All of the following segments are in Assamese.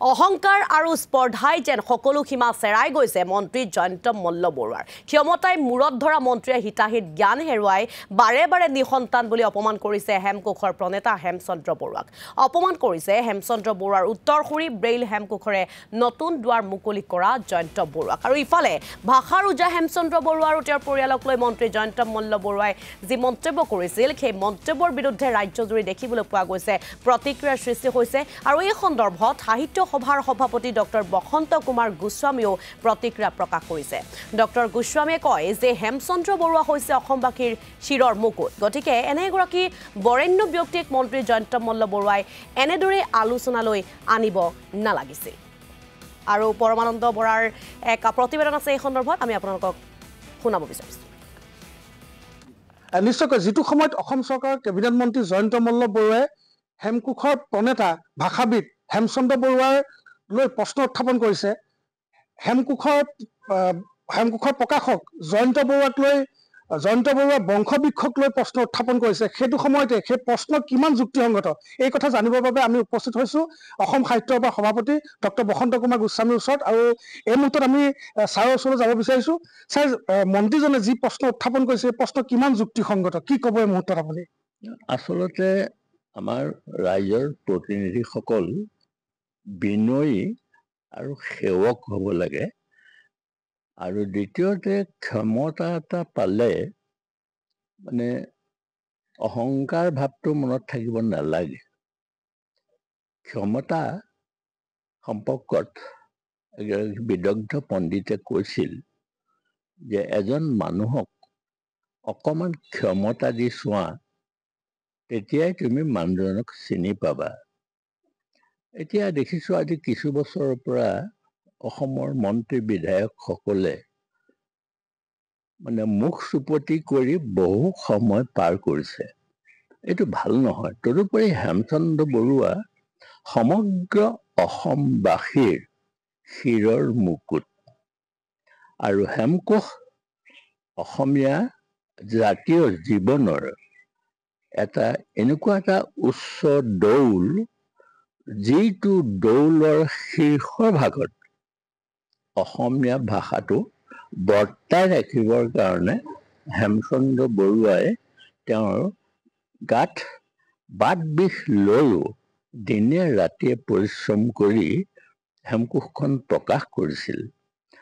অহংকাৰ আৰু স্পৰ্ধাই যেন সকলো সীমা চেৰাই গৈছে মন্ত্ৰী জয়ন্ত মল্ল বৰুৱাৰ ক্ষমতাই মূৰত ধৰা মন্ত্ৰীয়ে হিতাহিত জ্ঞান হেৰুৱাই বাৰে বাৰে নিসন্তান বুলি অপমান কৰিছে হেমকোষৰ প্ৰণেতা হেমচন্দ্ৰ বৰুৱাক অপমান কৰিছে হেমচন্দ্ৰ বৰুৱাৰ উত্তৰসুৰী ব্ৰেইল হেমকোষৰে নতুন দুৱাৰ মুকলি কৰা জয়ন্ত বৰুৱাক আৰু ইফালে ভাষাৰ উজা হেমচন্দ্ৰ বৰুৱা আৰু তেওঁৰ পৰিয়ালক লৈ মন্ত্ৰী জয়ন্ত মল্ল বৰুৱাই যি মন্তব্য কৰিছিল সেই মন্তব্যৰ বিৰুদ্ধে ৰাজ্যজুৰি দেখিবলৈ পোৱা গৈছে প্ৰতিক্ৰিয়াৰ সৃষ্টি হৈছে আৰু এই সন্দৰ্ভত সাহিত্য সভাৰ সভাপতি ডক্টৰ বসন্ত কুমাৰ গোস্বামীও প্ৰতিক্ৰিয়া প্ৰকাশ কৰিছে ডক্টৰ গোস্বামীয়ে কয় যে হেমচন্দ্ৰ বৰুৱা হৈছে অসমবাসীৰ শিৰৰ মুকুট গতিকে এনে এগৰাকী বৰেণ্য ব্যক্তিক মন্ত্ৰী জয়ন্ত মল্ল বৰুৱাই এনেদৰে আলোচনালৈ আনিব নালাগিছিল আৰু পৰমানন্দ বৰাৰ এক প্ৰতিবেদন আছে এই সন্দৰ্ভত আমি আপোনালোকক শুনাব বিচাৰিছো নিশ্চয়কৈ যিটো সময়ত অসম চৰকাৰৰ কেবিনেট মন্ত্ৰী জয়ন্ত মল্ল বৰুৱাই হেমকোষৰ প্ৰণেতা ভাষাবিদ হেমচন্দ্ৰ বৰুৱাৰ লৈ প্ৰশ্ন উত্থাপন কৰিছে হেমকোষৰ প্ৰকাশক জয়ন্ত বৰুৱাৰ বংশবৃক্ষক লৈ প্ৰশ্ন উত্থাপন কৰিছে সেইটো সময়তে সেই প্ৰশ্ন কিমান যুক্তিসংগত এই কথা জানিবৰ বাবে আমি উপস্থিত হৈছো অসম সাহিত্য সভাৰ সভাপতি ডক্টৰ বসন্ত কুমাৰ গোস্বামীৰ ওচৰত আৰু এই মুহূৰ্তত আমি ছাৰৰ ওচৰলৈ যাব বিচাৰিছো ছাৰ মন্ত্ৰীজনে যি প্ৰশ্ন উত্থাপন কৰিছে এই প্ৰশ্ন কিমান যুক্তিসংগত কি ক'ব এই মুহূৰ্তত আপুনি আচলতে আমাৰ ৰাইজৰ প্ৰতিনিধিসকল বিনয়ী আৰু সেৱক হ'ব লাগে আৰু দ্বিতীয়তে ক্ষমতা এটা পালে মানে অহংকাৰ ভাৱটো মনত থাকিব নালাগে ক্ষমতা সম্পৰ্কত এগৰাকী বিদগ্ধ পণ্ডিতে কৈছিল যে এজন মানুহক অকণমান ক্ষমতা দি চোৱা তেতিয়াই তুমি মানুহজনক চিনি পাবা এতিয়া দেখিছোঁ আজি কিছু বছৰৰ পৰা অসমৰ মন্ত্ৰী বিধায়কসকলে মানে মুখ চুপতি কৰি বহু সময় পাৰ কৰিছে এইটো ভাল নহয় তদুপৰি হেমচন্দ্ৰ বৰুৱা সমগ্ৰ অসমবাসীৰ শিৰৰ মুকুট আৰু হেমকোষ অসমীয়া জাতীয় জীৱনৰ এটা এনেকুৱা এটা উচ্চ দৌল যিটো দৌলৰ শীৰ্ষ ভাগত অসমীয়া ভাষাটো বৰ্তাই ৰাখিবৰ কাৰণে হেমচন্দ্ৰ বৰুৱাই তেওঁৰ গাত বাত বিষ লৈও দিনে ৰাতিয়ে পৰিশ্ৰম কৰি হেমকোষখন প্ৰকাশ কৰিছিল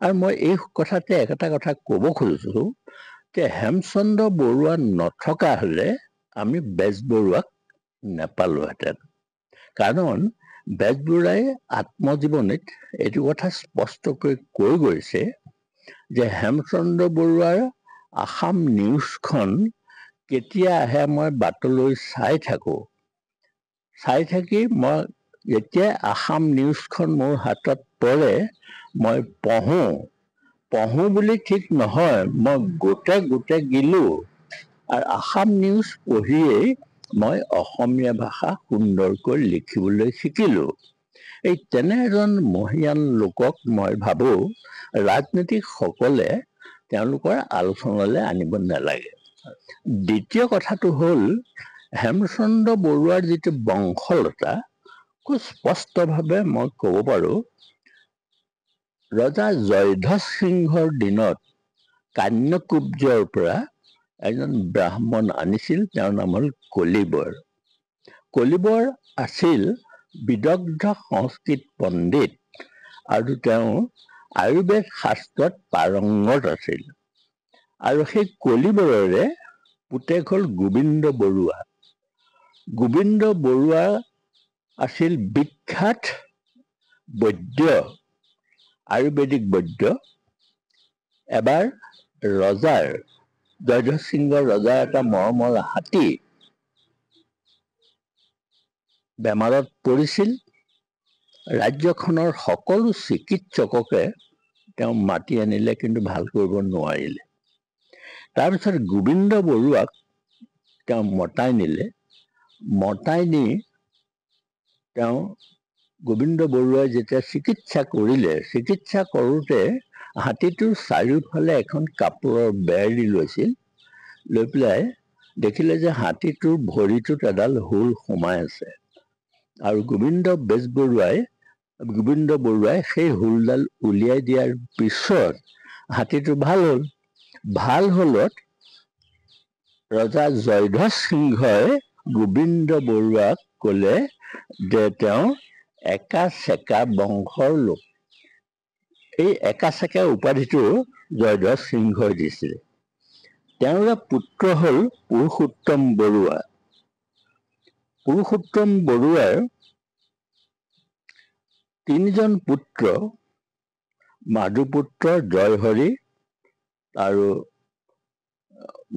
আৰু মই এই কথাতে এটা কথা ক'ব খুজিছোঁ যে হেমচন্দ্ৰ বৰুৱা নথকা হ'লে আমি বেজবৰুৱাক নাপালোহেঁতেন কাৰণ বেজবৰুৱাই আত্মজীৱনীত এইটো কথা স্পষ্টকৈ কৈ গৈছে যে হেমচন্দ্ৰ বৰুৱাৰ আসাম নিউজখন কেতিয়া আহে মই বাটলৈ চাই থাকি মই যেতিয়া আসাম নিউজখন মোৰ হাতত পৰে মই পঢ়োঁ বুলি ঠিক নহয় মই গোটে গিলো আৰু আসাম নিউজ পঢ়িয়েই মই অসমীয়া ভাষা সুন্দৰকৈ লিখিবলৈ শিকিলোঁ এই তেনে এজন মহিয়ান লোকক মই ভাবোঁ ৰাজনীতিকসকলে তেওঁলোকৰ আলোচনালৈ আনিব নালাগে দ্বিতীয় কথাটো হ'ল হেমচন্দ্ৰ বৰুৱাৰ যিটো বংশলতা খুব স্পষ্টভাৱে মই ক'ব পাৰোঁ ৰজা জয়ধ্বজ সিংহৰ দিনত কান্যকুব্জৰ পৰা এজন ব্ৰাহ্মণ আনিছিল তেওঁৰ নাম হ'ল কলিবৰ আছিল বিদগ্ধ সংস্কৃত পণ্ডিত আৰু তেওঁ আয়ুৰ্বেদ শাস্ত্ৰত পাৰংগত আছিল আৰু সেই কলিবৰৰে পুতেক হ'ল গোবিন্দ বৰুৱা আছিল বিখ্যাত বৈদ্য আয়ুৰ্বেদিক বৈদ্য এবাৰ জয়ধ্বজ সিংহৰ ৰজাৰ এটা মৰমৰ হাতী বেমাৰত পৰিছিল ৰাজ্যখনৰ সকলো চিকিৎসককে তেওঁ মাতি আনিলে কিন্তু ভাল কৰিব নোৱাৰিলে তাৰপিছত গোবিন্দ বৰুৱাক তেওঁ মতাই নি তেওঁ গোবিন্দ বৰুৱাই যেতিয়া চিকিৎসা কৰোঁতে হাতীটোৰ চাৰিওফালে এখন কাপোৰৰ বেৰ দি লৈছিল লৈ পেলাই দেখিলে যে হাতীটোৰ ভৰিটোত এডাল হুল সোমাই আছে আৰু গোবিন্দ বেজবৰুৱাই গোবিন্দ বৰুৱাই সেই হুলডাল উলিয়াই দিয়াৰ পিছত হাতীটো ভাল হলত ৰজা জয়ধ্বজ সিংহই গোবিন্দ বৰুৱাক ক'লে যে তেওঁ একা চেকা বংশৰ লোক। এই একা চেকা উপাধিটো জয়ধ্বজ সিংহই দিছিলে। তেওঁৰে পুত্ৰ হ'ল পুৰুষোত্তম বৰুৱা। পুৰুষোত্তম বৰুৱাৰ 3জন পুত্ৰ, মাজুপুত্ৰ জয়হৰি, আৰু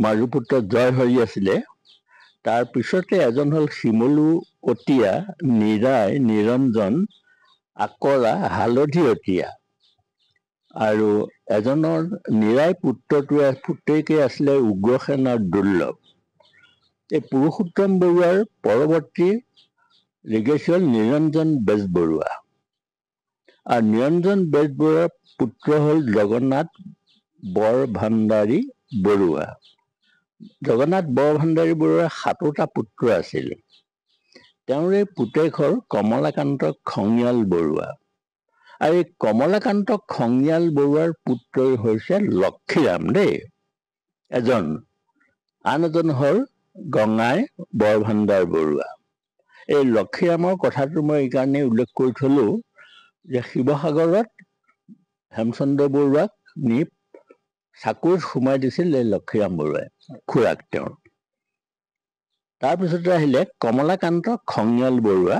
মাজুপুত্ৰ জয়হৰি আছিলে। তাৰ পিছতে এজন হ'ল শিমলু অতীয়া, নিৰাই, নিৰঞ্জন, আকৰা, হালধি অতীয়া, আৰু এজনৰ নিৰাই পুত্ৰকে আছিলে উগ্ৰসেন আৰু দুৰ্লভ। এই পুৰুষোত্তম বৰুৱাৰ পৰৱৰ্তী ঋগেশ হ'ল নিৰঞ্জন বেজবৰুৱা, আৰু নিৰঞ্জন বেজবৰুৱাৰ পুত্ৰ হ'ল জগন্নাথ বৰভাণ্ডাৰী বৰুৱা। জগন্নাথ বৰভাণ্ডাৰী বৰুৱাৰ 7টা পুত্ৰ আছিল। তেওঁৰ এই পুতেক হ'ল কমলাকান্ত খঙিয়াল বৰুৱা, আৰু এই কমলাকান্ত খঙিয়াল বৰুৱাৰ পুত্ৰ হৈছে লক্ষীৰাম দেই এজন, আন এজন হ'ল গঙাই বৰভাণ্ডাৰ বৰুৱা। এই লক্ষীৰামৰ কথাটো মই এইকাৰণে উল্লেখ কৰি থলো যে শিৱসাগৰত হেমচন্দ্ৰ বৰুৱাক নি চাকৰিত সোমাই দিছিল এই লক্ষীৰাম বৰুৱাই, খুৰাক তেওঁৰ। তাৰপিছতে আহিলে কমলাকান্ত খঙিয়াল বৰুৱা,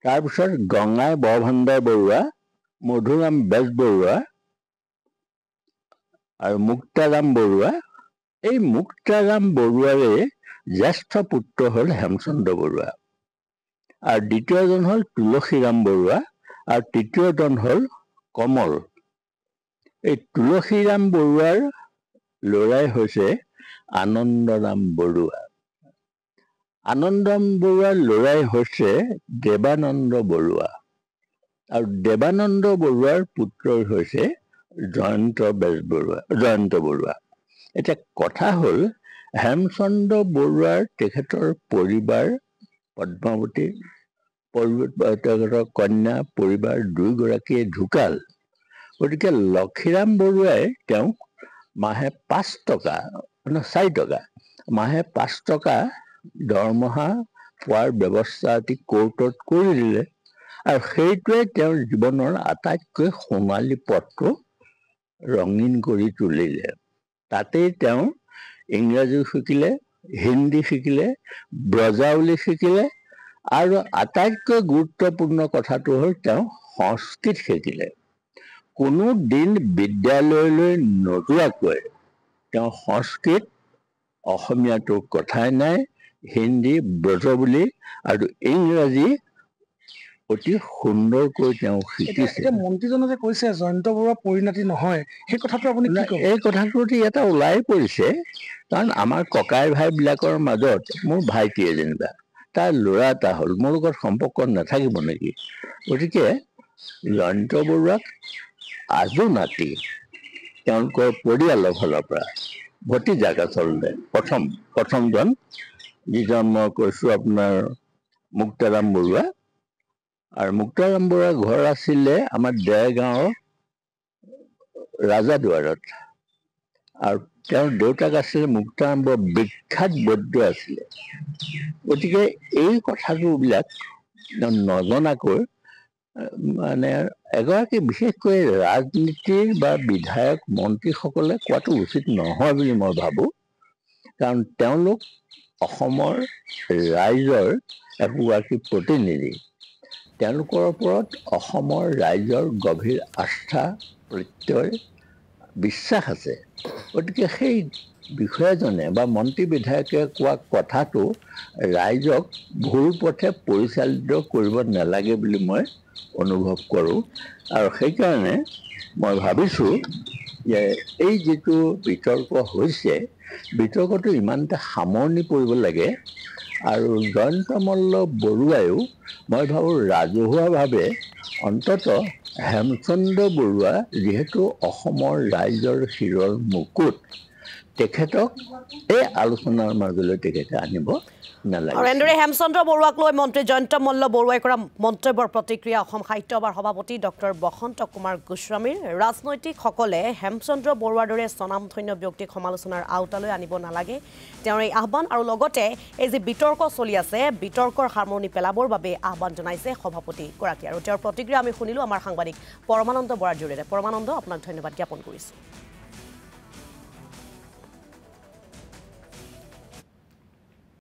তাৰপিছত গঙাই বৰভাণ্ডাৰ বৰুৱা, মধুৰাম বেজবৰুৱা আৰু মুক্তাৰাম বৰুৱা। এই মুক্তাৰাম বৰুৱাৰে জ্যেষ্ঠ পুত্ৰ হ'ল হেমচন্দ্ৰ বৰুৱা, আৰু দ্বিতীয়জন হ'ল তুলসীৰাম বৰুৱা, আৰু তৃতীয়জন হ'ল কমল। এই তুলসীৰাম বৰুৱাৰ ল'ৰাই হৈছে আনন্দৰাম বৰুৱা। আনন্দৰাম বৰুৱাৰ ল'ৰাই হৈছে দেৱানন্দ বৰুৱা, আৰু দেৱানন্দ বৰুৱাৰ পুত্ৰ হৈছে জয়ন্ত বৰুৱা। এতিয়া কথা হ'ল হেমচন্দ্ৰ বৰুৱাৰ তেখেতৰ পৰিবাৰ পদ্মাৱতী, তেখেতৰ কন্যা পৰিবাৰ 2গৰাকীয়ে ঢুকাল। গতিকে লক্ষীৰাম বৰুৱাই তেওঁক মাহে 5 টকা, 4 টকা, মাহে 5 টকা দৰমহা পোৱাৰ ব্যৱস্থা এটি কোৰ্টত কৰি দিলে, আৰু সেইটোৱে তেওঁৰ জীৱনৰ আটাইতকৈ সোণালী পথটো ৰঙীন কৰি তুলিলে। তাতেই তেওঁ ইংৰাজী শিকিলে, হিন্দী শিকিলে, ব্ৰজাৱলী শিকিলে, আৰু আটাইতকৈ গুৰুত্বপূৰ্ণ কথাটো হ'ল তেওঁ সংস্কৃত শিকিলে। কোনো দিন বিদ্যালয়লৈ নোযোৱাকৈ তেওঁ সংস্কৃত, অসমীয়াটো কথাই নাই, হিন্দী, ব্ৰজাৱলী আৰু ইংৰাজী অতি সুন্দৰকৈ তেওঁ শিকিছে। মন্ত্ৰীজনে যে কৈছে জয়ন্ত বৰুৱা পৰিণতি নহয়, সেই কথাটো আপুনি কি ক'ব? এই কথাটো এটা ওলাই পৰিছে, কাৰণ আমাৰ ককাই ভাইবিলাকৰ মাজত মোৰ ভাইটিয়ে যেনিবা, তাৰ ল'ৰা এটা হ'ল, মোৰ লগত সম্পৰ্ক নাথাকিব নেকি? গতিকে জয়ন্ত বৰুৱাক আজু নাতি তেওঁলোকৰ পৰিয়ালৰ ফালৰ পৰা ভতিজাক আচলতে প্ৰথমজন, যিজন মই কৈছোঁ আপোনাৰ মুক্তাৰাম বৰুৱা। আৰু মুক্তাৰাম বৰুৱাৰ ঘৰ আছিলে আমাৰ দেৰগাঁৱৰ ৰাজাদুৱাৰত, আৰু তেওঁৰ দেউতাক আছিলে মুক্তাৰাম বৰুৱা, বিখ্যাত বৈদ্য আছিলে। গতিকে এই কথাটোবিলাক নজনাকৈ মানে এগৰাকী বিশেষকৈ ৰাজনীতিৰ বা বিধায়ক মন্ত্ৰীসকলে কোৱাটো উচিত নহয় বুলি মই ভাবোঁ, কাৰণ তেওঁলোক অসমৰ ৰাইজৰ একোগৰাকী প্ৰতিনিধি। তেওঁলোকৰ ওপৰত অসমৰ ৰাইজৰ গভীৰ আস্থা, প্ৰত্যয়, বিশ্বাস আছে। গতিকে সেই বিষয়াজনে বা মন্ত্ৰী বিধায়কে কোৱা কথাটো ৰাইজক ভুল পথে পৰিচালিত কৰিব নালাগে বুলি মই অনুভৱ কৰোঁ। আৰু সেইকাৰণে মই ভাবিছোঁ যে এই যিটো বিতৰ্ক হৈছে, বিতৰ্কটো ইমানতে সামৰণি পৰিব লাগে। আৰু জয়ন্ত মল্ল বৰুৱায়ো মই ভাবোঁ ৰাজহুৱাভাৱে অন্তত হেমচন্দ্ৰ বৰুৱা যিহেতু অসমৰ ৰাইজৰ শিৰৰ মুকুট, তেখেতক এই আলোচনাৰ মাজলৈ তেখেতে আনিব নালাগে। আৰু এনেদৰে হেমচন্দ্ৰ বৰুৱাক লৈ মন্ত্ৰী জয়ন্ত মল্ল বৰুৱাই কৰা মন্তব্যৰ প্ৰতিক্ৰিয়া অসম সাহিত্য সভাৰ সভাপতি ডক্টৰ বসন্ত কুমাৰ গোস্বামীৰ। ৰাজনৈতিকসকলে হেমচন্দ্ৰ বৰুৱাৰ দৰে স্বনামধন্য ব্যক্তিক সমালোচনাৰ আওতালৈ আনিব নালাগে, তেওঁৰ এই আহ্বান। আৰু লগতে এই যি বিতৰ্ক চলি আছে, বিতৰ্কৰ সামৰণি পেলাবৰ বাবে আহ্বান জনাইছে সভাপতিগৰাকী। আৰু তেওঁৰ প্ৰতিক্ৰিয়া আমি শুনিলোঁ আমাৰ সাংবাদিক পৰমানন্দ বৰাৰ জৰিয়তে। পৰমানন্দ, আপোনাক ধন্যবাদ জ্ঞাপন কৰিছোঁ।